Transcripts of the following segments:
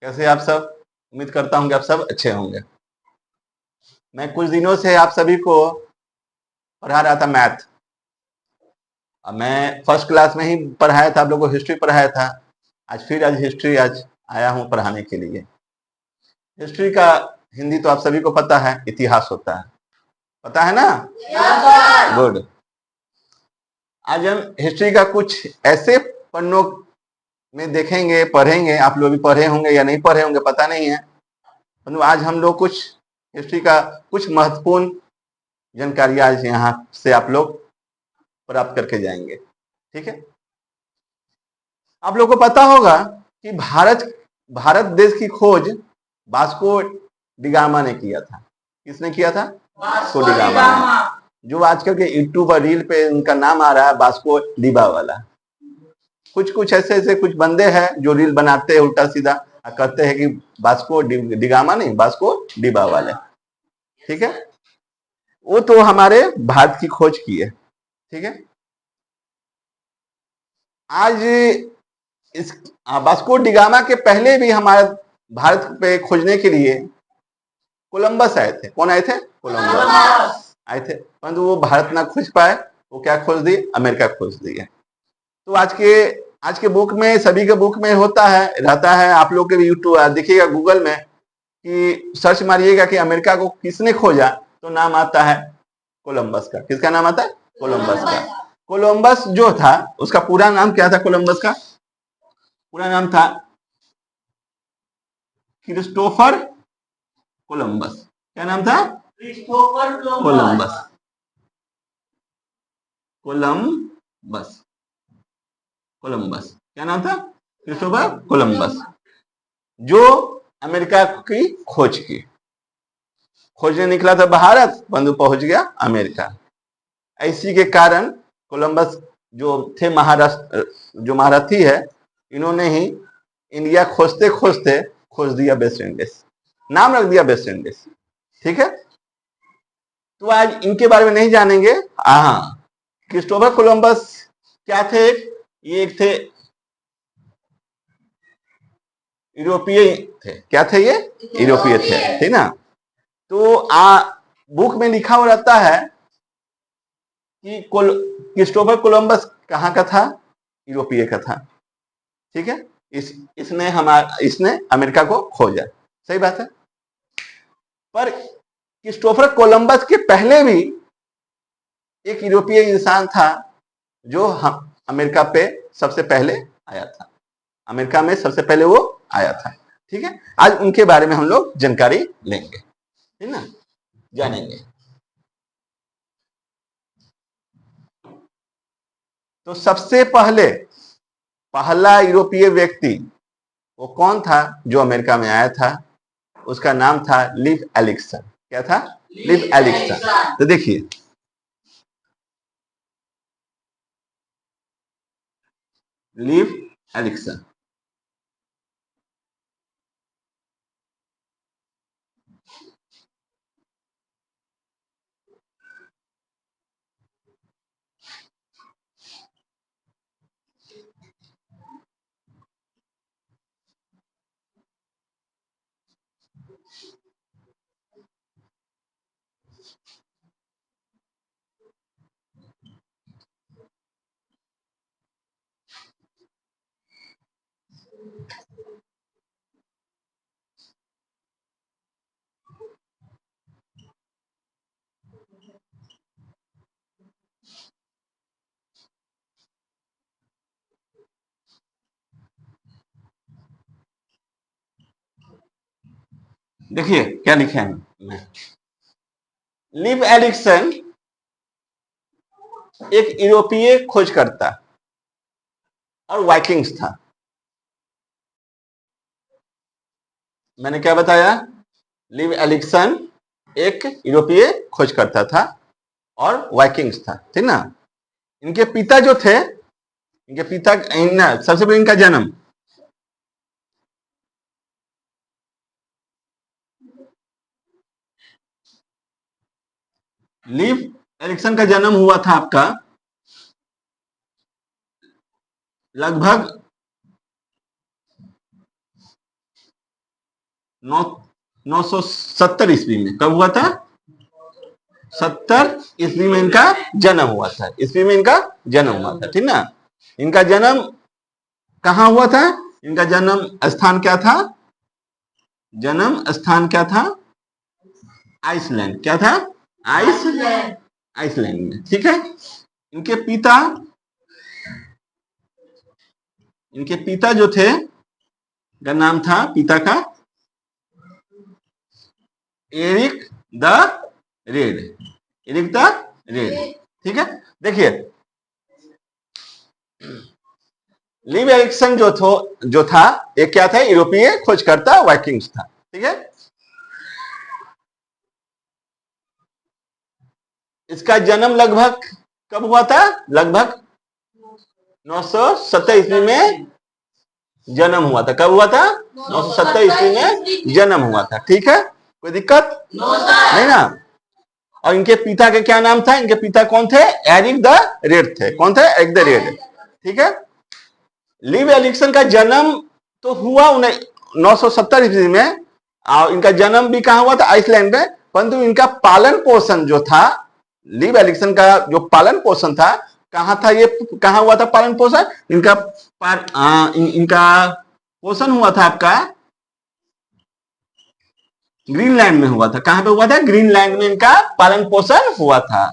कैसे आप सब? उम्मीद करता हूं कि आप सब अच्छे होंगे। मैं कुछ दिनों से आप सभी को पढ़ा रहा था मैथ। अब मैं फर्स्ट क्लास में ही पढ़ाया था, आप लोगों को हिस्ट्री पढ़ाया था। आज हिस्ट्री आया हूं पढ़ाने के लिए। हिस्ट्री का हिंदी तो आप सभी को पता है, इतिहास होता है, पता है ना? गुड। आज हम हिस्ट्री का कुछ ऐसे पन्नों में देखेंगे, पढ़ेंगे। आप लोग भी पढ़े होंगे या नहीं पढ़े होंगे पता नहीं है, परंतु आज हम लोग कुछ हिस्ट्री का कुछ महत्वपूर्ण जानकारी आज यहाँ से आप लोग प्राप्त करके जाएंगे। ठीक है? आप लोग को पता होगा कि भारत देश की खोज वास्को डिगामा ने किया था। किसने किया था? वास्को डिगामा ने। जो आजकल के यूट्यूब और रील पे उनका नाम आ रहा है वास्को डिबा वाला। कुछ ऐसे कुछ बंदे हैं जो रील बनाते हैं उल्टा सीधा, कहते हैं कि वास्को डिगामा नहीं, वास्को डिबा वाले। ठीक है? वो तो हमारे भारत की खोज की है। ठीक है? आज इस वास्को डिगामा के पहले भी हमारे भारत पे खोजने के लिए कोलंबस आए थे। कौन आए थे? कोलंबस आए थे, परंतु वो भारत ना खोज पाए। वो क्या खोज दी? अमेरिका खोज दी है। तो आज के बुक में, सभी के बुक में होता है, रहता है। आप लोग के भी यूट्यूब देखिएगा, गूगल में कि सर्च मारिएगा कि अमेरिका को किसने खोजा, तो नाम आता है कोलंबस का। किसका नाम आता है? कोलंबस का। कोलंबस जो था उसका पूरा नाम क्या था? कोलंबस का पूरा नाम था क्रिस्टोफर कोलंबस। क्या नाम था? Christopher Columbus. कोलंबस कोलंबस क्या नाम था? क्रिस्टोफर कोलंबस, जो अमेरिका की खोज की। खोजने निकला था भारत, परंतु पहुंच गया अमेरिका। इसी के कारण कोलंबस जो थे जो महारथी है, इन्होंने ही इंडिया खोजते खोजते खोज दिया वेस्ट इंडीज। नाम रख दिया वेस्ट इंडीज। ठीक है? तो आज इनके बारे में नहीं जानेंगे। हाँ, क्रिस्टोफर कोलंबस क्या थे? ये एक थे यूरोपीय थे। क्या थे ये? यूरोपीय थे। ठीक ना? तो बुक में लिखा हुआ रहता है कि क्रिस्टोफर कोलंबस कहाँ का था? यूरोपीय का था। ठीक है? इसने अमेरिका को खोजा। सही बात है। पर क्रिस्टोफर कोलंबस के पहले भी एक यूरोपीय इंसान था जो अमेरिका पे सबसे पहले आया था। अमेरिका में सबसे पहले वो आया था। ठीक है? आज उनके बारे में हम लोग जानकारी लेंगे, ठीक ना? जानेंगे। तो सबसे पहला यूरोपीय व्यक्ति वो कौन था जो अमेरिका में आया था? उसका नाम था लीव एरिक्सन। क्या था? Leif Erikson. तो देखिए, लीव एरिक्सन देखिए क्या लिखे हैं। लीव एरिक्सन एक यूरोपीय खोजकर्ता और वाइकिंग्स था। मैंने क्या बताया? लीव एरिक्सन एक यूरोपीय खोजकर्ता था और वाइकिंग्स था। ठीक ना? इनके पिता जो थे, सबसे पहले इनका जन्म लीव एरिक्सन का जन्म हुआ था आपका लगभग 970 ईस्वी में। कब हुआ था? 70 ईस्वी में इनका जन्म हुआ था। ईस्वी में इनका जन्म हुआ था, ठीक ना। इनका जन्म कहाँ हुआ था? इनका जन्म स्थान क्या था? जन्म स्थान क्या था? आइसलैंड। क्या था? आइसलैंड। आइसलैंड में, ठीक है। इनके पिता जो थे, का नाम था पिता का Eric the Red. Eric the Red, ठीक है। देखिए, लीव एरिक्सन जो था, एक क्या था? यूरोपीय खोजकर्ता, वाइकिंग्स था, ठीक है। इसका जन्म लगभग कब हुआ था? लगभग 970 ईस्वी में जन्म हुआ था। कब हुआ था? 970 ईस्वी में जन्म हुआ था, ठीक है। कोई दिक्कत नहीं ना। और इनके पिता का क्या नाम था? इनके पिता कौन थे? एरिक द रेड थे। कौन थे? एरिक द रेड, ठीक है। लीव एरिक्सन का जन्म तो हुआ 970 ईस्वी में, और इनका जन्म भी कहां हुआ था? आइसलैंड में। परंतु इनका पालन पोषण जो था, लीव एरिक्सन का जो पालन पोषण था, कहां था? ये कहां हुआ था पालन पोषण? इनका पोषण हुआ था आपका ग्रीनलैंड में हुआ था। कहां पे हुआ था? ग्रीनलैंड में इनका पालन पोषण हुआ था।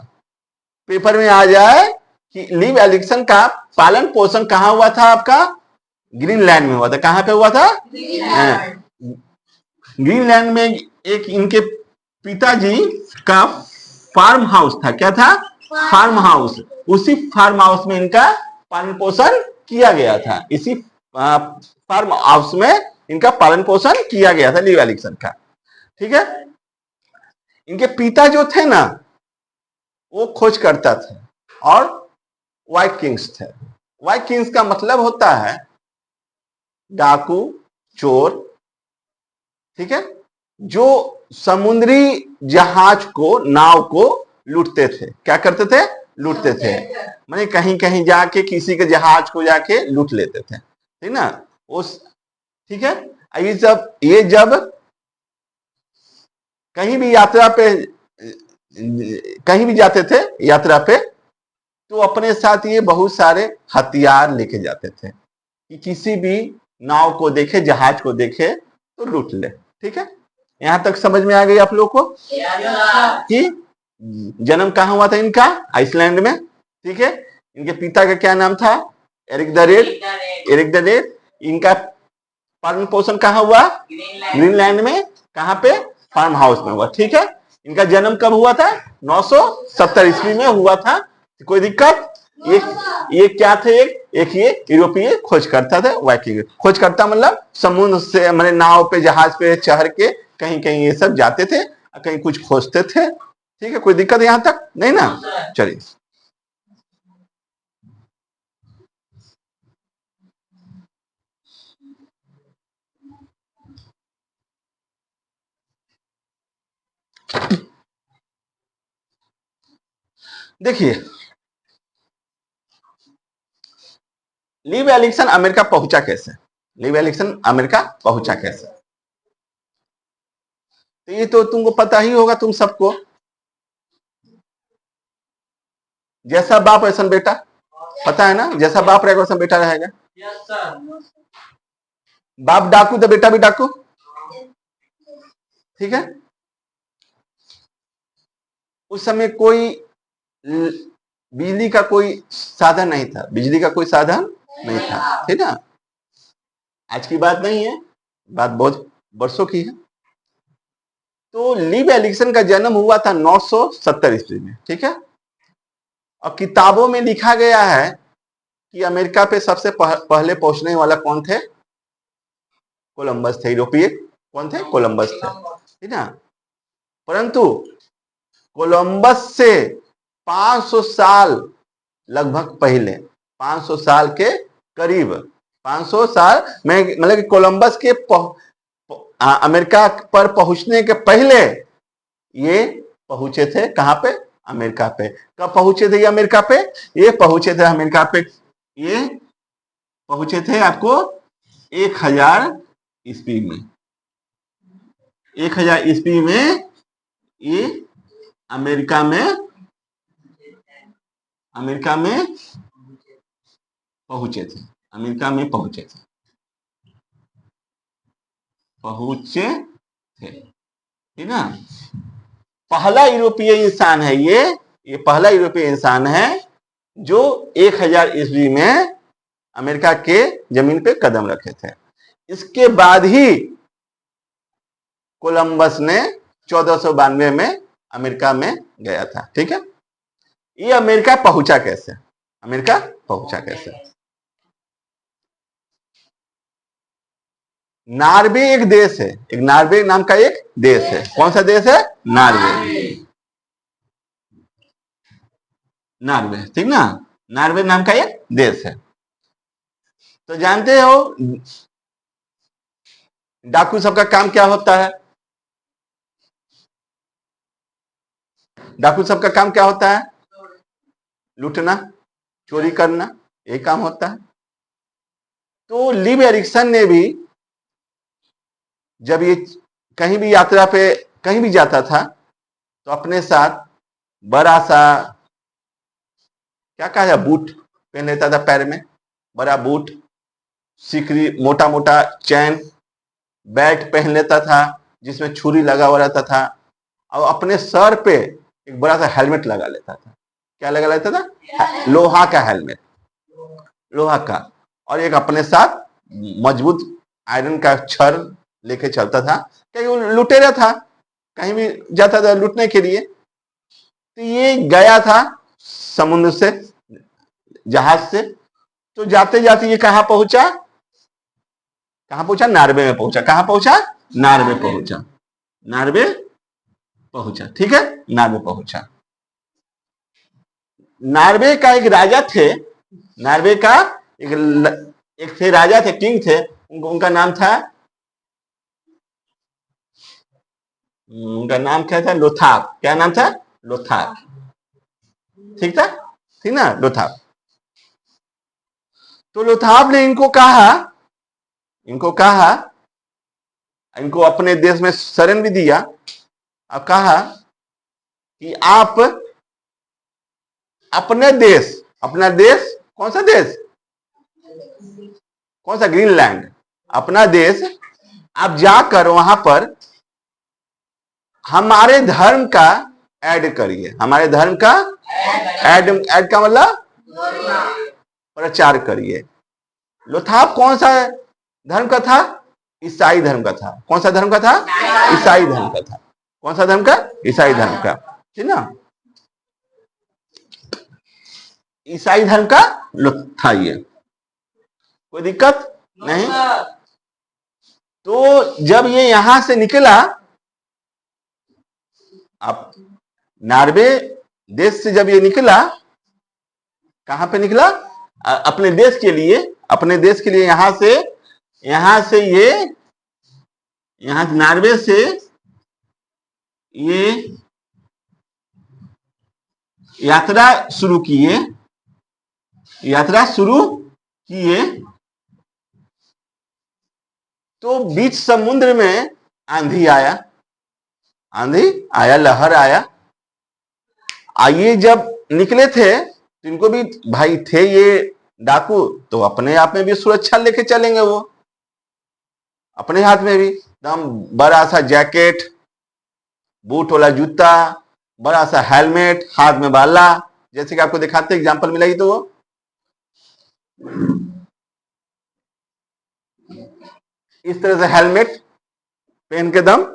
पेपर में आ जाए कि लीव एरिक्सन का पालन पोषण कहां हुआ था? आपका ग्रीनलैंड में हुआ था। कहां पे हुआ था? ग्रीनलैंड में। एक इनके पिताजी का फार्म हाउस था। क्या था? Farm house. उसी फार्म हाउस में इनका पालन पोषण किया गया था। इसी फार्म हाउस में इनका पालन पोषण किया गया था लीव एरिक्सन का, ठीक है। इनके पिता जो थे ना, वो खोजकर्ता थे और वाइकिंग्स थे। वाइकिंग्स का मतलब होता है डाकू, चोर, ठीक है, जो समुद्री जहाज को, नाव को लूटते थे। क्या करते थे? लूटते थे। माने कहीं कहीं जाके किसी के जहाज को जाके लूट लेते थे, ठीक ना। उस, ठीक है। ये जब कहीं भी यात्रा पे, कहीं भी जाते थे यात्रा पे, तो अपने साथ ये बहुत सारे हथियार लेके जाते थे कि किसी भी नाव को देखे, जहाज को देखे तो लूट ले, ठीक है। यहां तक समझ में आ गई आप लोग को कि जन्म कहां हुआ था इनका? आइसलैंड में, ठीक है। इनके पिता का क्या नाम था? Eric the Red. Eric the Red. इनका पालन पोषण कहां हुआ? ग्रीनलैंड में। कहां पे? फार्म हाउस में हुआ, ठीक है। इनका जन्म कब हुआ था? 970 ईस्वी में हुआ था। कोई दिक्कत? ये क्या थे? एक ये यूरोपीय खोजकर्ता थे, वाइकिंग। खोजकर्ता मतलब समुद्र से, मतलब नाव पे, जहाज पे चढ़ के कहीं कहीं ये सब जाते थे, कहीं कुछ खोजते थे, ठीक है। कोई दिक्कत यहां तक नहीं ना? चलिए, देखिए, लीव एरिक्सन अमेरिका पहुंचा कैसे? लीव एरिक्सन अमेरिका पहुंचा कैसे? तो ये तो तुमको पता ही होगा, तुम सबको। जैसा बाप वैसा बेटा, पता है ना। जैसा बाप रहेगा वैसा बेटा रहेगा। बाप डाकू तो बेटा भी डाकू, ठीक है। उस समय कोई बिजली का कोई साधन नहीं था। बिजली का कोई साधन नहीं था, ठीक है। आज की बात नहीं है, बात बहुत वर्षों की है। तो लीव एरिक्सन का जन्म हुआ था 970 ईस्वी में, ठीक है। और किताबों में लिखा गया है कि अमेरिका पे सबसे पहले पहुंचने वाला कौन थे? कोलंबस थे। यूरोपीय कौन थे? कोलंबस थे, ठीक है। परंतु कोलंबस से 500 साल लगभग पहले, 500 साल के करीब, 500 साल में, मतलब कि कोलंबस के अमेरिका पर पहुंचने के पहले ये पहुंचे थे। कहां पे? अमेरिका पे। कब पहुंचे थे ये अमेरिका पे? ये पहुंचे थे अमेरिका पे, ये पहुंचे थे आपको 1000 ईस्वी में, 1000 ईस्वी में ये अमेरिका में पहुंचे थे। अमेरिका में पहुंचे थे, ठीक ना। पहला यूरोपीय इंसान है ये पहला यूरोपीय इंसान है जो 1000 ईस्वी में अमेरिका के जमीन पे कदम रखे थे। इसके बाद ही कोलंबस ने 1492 में अमेरिका में गया था, ठीक है। ये अमेरिका पहुंचा कैसे? नार्वे एक देश है, एक नार्वे नाम का एक देश है। कौन सा देश है? नार्वे, ठीक ना। नार्वे नाम का एक देश है। तो जानते हो डाकू सबका काम क्या होता है? डाकू सबका काम क्या होता है? लूटना, चोरी करना, यही काम होता है। तो लिव एरिक्सन ने भी जब ये कहीं भी यात्रा पे कहीं भी जाता था तो अपने साथ बड़ा सा क्या कहा जाए, बूट पहन लेता था, पैर में बड़ा बूट, सिकरी, मोटा मोटा चैन, बैट पहन लेता था जिसमें छुरी लगा हुआ रहता था, और अपने सर पे एक बड़ा सा हेलमेट लगा लेता था। क्या लगा लेता था? लोहा का हेलमेट, लोहा का। और एक अपने साथ मजबूत आयरन का छड़ लेके चलता था, क्योंकि वो लुटेरा था, कहीं भी जाता था लूटने के लिए। तो ये गया था समुद्र से, जहाज से। तो जाते जाते ये कहां पहुंचा? नार्वे में पहुंचा। कहां पहुंचा? नार्वे पहुंचा, ठीक है। नार्वे पहुंचा। नार्वे का एक राजा थे, नार्वे का एक थे राजा थे, किंग थे। उनका नाम था क्या था? लोथार। क्या नाम था? लोथार, ठीक था, ठीक ना, लोथार। तो लोथार ने इनको अपने देश में शरण भी दिया। अब कहा कि आप अपना देश, कौन सा देश? कौन सा? ग्रीनलैंड, अपना देश आप जाकर वहां पर हमारे धर्म का ऐड करिए। हमारे धर्म का ऐड का मतलब प्रचार करिए। लोथार कौन सा धर्म का था? ईसाई धर्म का था। कौन सा धर्म का था? ईसाई धर्म का था। कौन सा धर्म का? ईसाई धर्म का, ठीक ना। ईसाई धर्म का था ये, कोई दिक्कत नहीं। तो जब ये यहां से निकला, अब नार्वे देश से जब ये निकला, कहां पे निकला? अपने देश के लिए यहां से ये नार्वे से ये यात्रा शुरू किए। तो बीच समुद्र में आंधी आया, लहर आया। आइए जब निकले थे तो इनको भी भाई थे ये डाकू, तो अपने आप में भी सुरक्षा लेके चलेंगे। वो अपने हाथ में भी एकदम बड़ा सा जैकेट, बूट वाला जूता, बड़ा सा हेलमेट, हाथ में भाला, जैसे कि आपको दिखाते एग्जांपल मिला ही। तो वो इस तरह से हेलमेट पहन के दम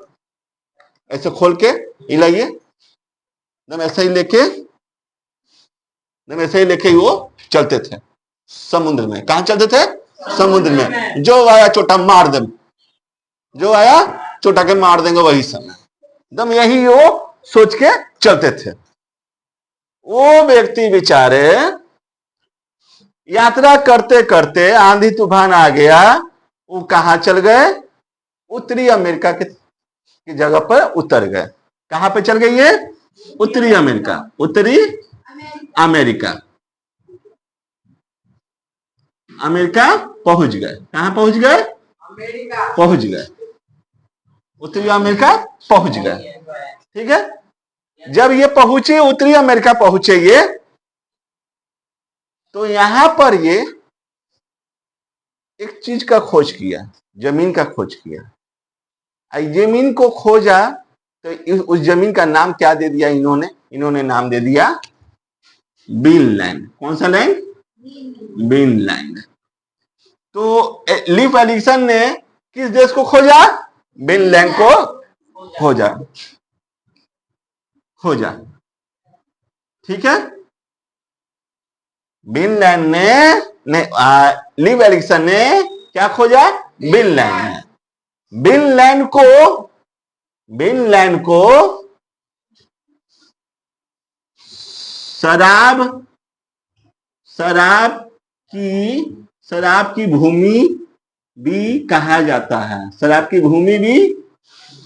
ऐसे खोल के हिलाइए, दम ऐसे ही लेके वो चलते थे समुद्र में। कहां चलते थे? समुद्र में। जो आया चोटा मार दे, चोटा के मार देंगे वही समय, दम यही वो सोच के चलते थे। वो व्यक्ति बेचारे यात्रा करते करते आंधी तूफान आ गया, वो कहां चल गए? उत्तरी अमेरिका की जगह पर उतर गए। कहां पे चल गए ये? उत्तरी अमेरिका पहुंच गए। कहां पहुंच गए? पहुंच गए। उत्तरी अमेरिका पहुंच गए। ठीक है, जब ये पहुंचे, उत्तरी अमेरिका पहुंचे ये, तो यहां पर ये एक चीज का खोज किया, जमीन का खोज किया। जमीन को खोजा तो उस जमीन का नाम क्या दे दिया इन्होंने नाम दे दिया बीनलैंड। कौन सा लैंड? बीनलैंड। तो लीफ एरिक्सन ने किस देश को खोजा? बीनलैंड को खोजा। ठीक है, बीनलैंड ने लीफ एरिक्सन ने क्या खोजा? बीनलैंड। बीनलैंड को शराब की भूमि भी कहा जाता है। शराब की भूमि भी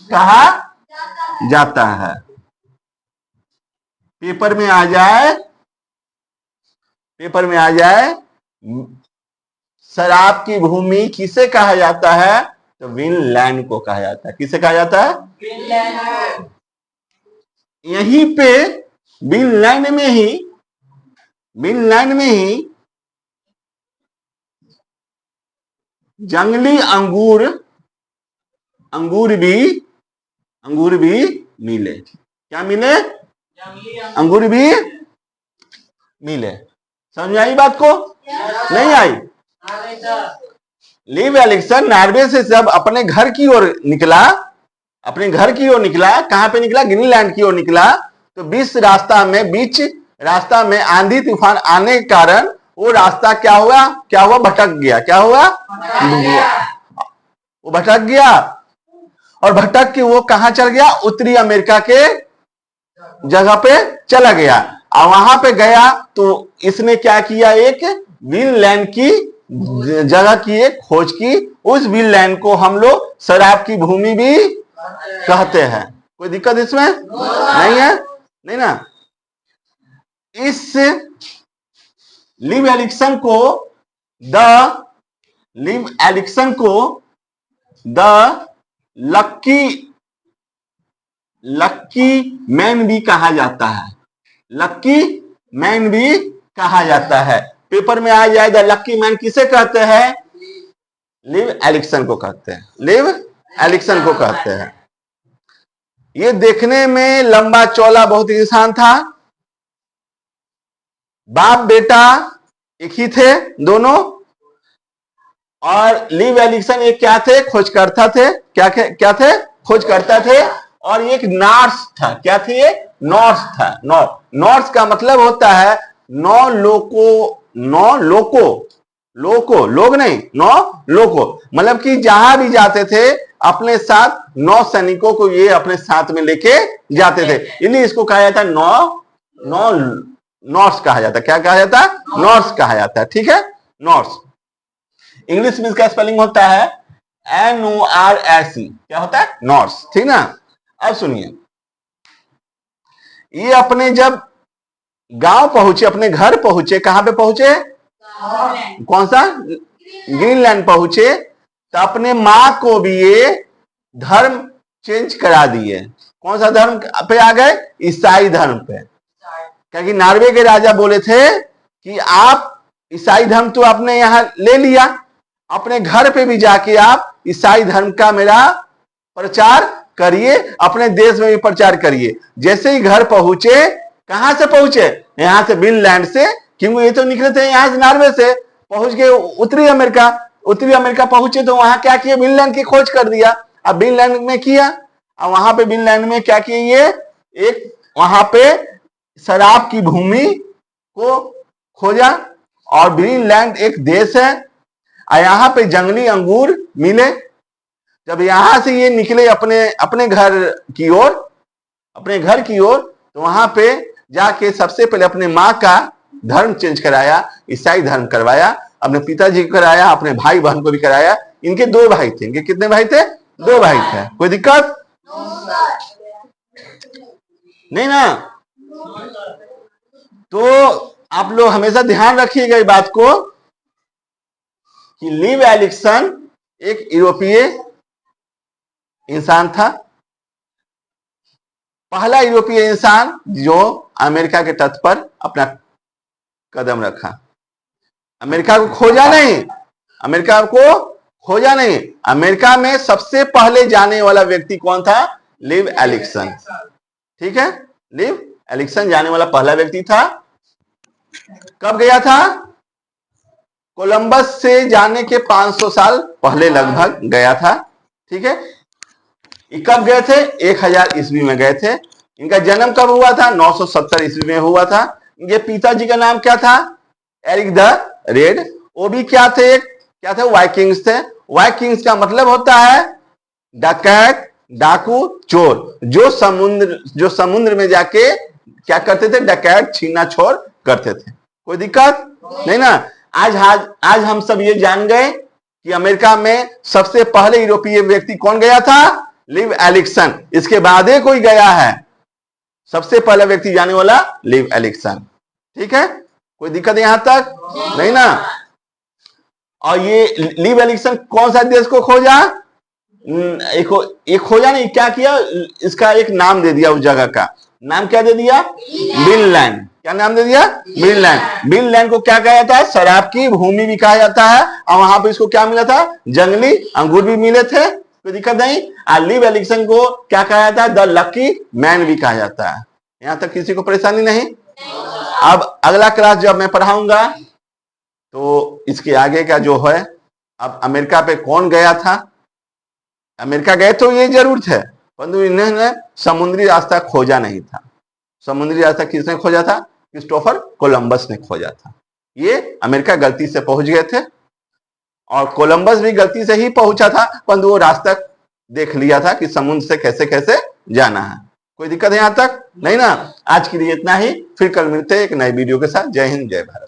कहा जाता है। पेपर में आ जाए शराब की भूमि किसे कहा जाता है? तो बीनलैंड को कहा जाता है। किसे कहा जाता है? बीनलैंड। यहीं पे बीनलैंड में ही जंगली अंगूर भी मिले। क्या मिले? अंगूर भी मिले। समझ में आई बात को? नहीं आई? लीफ एरिक्सन नॉर्वे से जब अपने घर की ओर निकला, कहां पे निकला? ग्रीनलैंड की ओर निकला। तो बीच रास्ता में आंधी तूफान आने के कारण वो रास्ता क्या हुआ? भटक गया। क्या हुआ? वो भटक गया, और भटक के वो कहां चल गया? उत्तरी अमेरिका के जगह पे चला गया। और वहां पे गया तो इसने क्या किया? एक बीनलैंड की जगह की एक खोज की। उस बीनलैंड को हम लोग शराब की भूमि भी कहते हैं। कोई दिक्कत इसमें नहीं है? नहीं ना? इस लीफ एरिक्सन को द लक्की मैन भी कहा जाता है। लक्की मैन भी कहा जाता है। पेपर में आ जाए द लक्की मैन किसे कहते हैं? लीफ एरिक्सन को कहते हैं। लीफ एरिक्सन को कहते हैं। ये देखने में लंबा चौड़ा बहुत इंसान था। बाप बेटा एक ही थे दोनों। और लीफ एरिक्सन एक क्या थे? खोजकर्ता थे। क्या थे? खोजकर्ता थे। और एक नॉर्स था। क्या थे? नॉर्स था। नॉर्स का मतलब होता है लोग नहीं, लोको। मतलब कि जहां भी जाते थे अपने साथ 9 सैनिकों को ये अपने साथ में लेके जाते थे। इसलिए इसको कहा जाता है नॉर्स कहा जाता है। क्या कहा जाता है? नॉर्स कहा जाता है। ठीक है, नॉर्स। इंग्लिश में इसका स्पेलिंग होता है NORS। क्या होता है? नॉर्स। ठीक ना? अब सुनिए, ये अपने जब गांव पहुंचे, अपने घर पहुंचे, कहां पे पहुंचे? कौन सा? ग्रीनलैंड पहुंचे। तो अपने मां को भी ये धर्म चेंज करा दिए। कौन सा धर्म पे आ गए? ईसाई धर्म पे। क्योंकि नॉर्वे के राजा बोले थे कि आप ईसाई धर्म तो आपने यहां ले लिया, अपने घर पे भी जाके आप ईसाई धर्म का मेरा प्रचार करिए, अपने देश में भी प्रचार करिए। जैसे ही घर पहुंचे, कहां से पहुंचे? यहां से बीनलैंड से, क्योंकि ये तो निकले थे यहां से नॉर्वे से, पहुंच गए उत्तरी अमेरिका पहुंचे तो वहां क्या किया? बीनलैंड की खोज कर दिया। अब बीनलैंड में किया, अब वहां पे बीनलैंड में क्या किए? ये एक वहां पे शराब की भूमि को खोजा। और ग्रीनलैंड एक देश है, और यहां पे जंगली अंगूर मिले। जब यहां से ये निकले अपने घर की ओर, तो वहां पे जाके सबसे पहले अपने माँ का धर्म चेंज कराया, ईसाई धर्म करवाया। अपने पिताजी को कराया, अपने भाई बहन को भी कराया। इनके 2 भाई थे। इनके कितने भाई थे? 2 भाई थे। कोई दिक्कत नहीं ना? तो आप लोग हमेशा ध्यान रखिएगा इस बात को कि लीफ एरिक्सन एक यूरोपीय इंसान था, पहला यूरोपीय इंसान जो अमेरिका के तट पर अपना कदम रखा। अमेरिका को खोजा नहीं, अमेरिका को खोजा नहीं, अमेरिका में सबसे पहले जाने वाला व्यक्ति कौन था? लिव एलिक्सन। ठीक है, लिव एलिक्सन जाने वाला पहला व्यक्ति था। कब गया था? कोलंबस से जाने के 500 साल पहले लगभग गया था। ठीक है, ये कब गए थे? 1000 ईस्वी में गए थे। इनका जन्म कब हुआ था? 970 ईस्वी में हुआ था। इनके पिताजी का नाम क्या था? Eric the Red. वो भी क्या थे? क्या थे? वाइकिंग्स थे। वाइकिंग्स का मतलब होता है डकैत, डाकू, चोर, जो समुद्र में जाके क्या करते थे? डकैत, छीना छोर करते थे। कोई दिक्कत नहीं ना। आज हम सब ये जान गए कि अमेरिका में सबसे पहले यूरोपीय व्यक्ति कौन गया था? लिव एलिक्सन। इसके बाद ही कोई गया है। सबसे पहला व्यक्ति जाने वाला लिव एलिक्सन। ठीक है, कोई दिक्कत यहां तक नहीं ना। और ये लिव एलिक्सन कौन सा देश को खोजा? एक खोजा नहीं, क्या किया? इसका एक नाम दे दिया। उस जगह का नाम क्या दे दिया? ग्रीनलैंड। क्या नाम दे दिया? ग्रीनलैंड। ग्रीनलैंड को क्या कहा जाता है? शराब की भूमि भी कहा जाता है। और वहां पर इसको क्या मिला था? जंगली अंगूर भी मिले थे। कोई दिक्कत नहीं। लिव एलिक्सन को क्या कहा जाता है? द लकी मैन भी कहा जाता है। यहां तक किसी को परेशानी नहीं। अब अगला क्लास जब मैं पढ़ाऊंगा तो इसके आगे का जो है, अब अमेरिका पे कौन गया था? अमेरिका गए तो ये जरूर थे, परंतु इन्होंने समुद्री रास्ता खोजा नहीं था। समुद्री रास्ता किसने खोजा था? क्रिस्टोफर कोलंबस ने खोजा था। ये अमेरिका गलती से पहुंच गए थे और कोलंबस भी गलती से ही पहुंचा था, परंतु वो रास्ता देख लिया था कि समुद्र से कैसे कैसे जाना है। कोई दिक्कत है यहां तक नहीं ना। आज के लिए इतना ही, फिर कल मिलते हैं एक नए वीडियो के साथ। जय हिंद, जय भारत।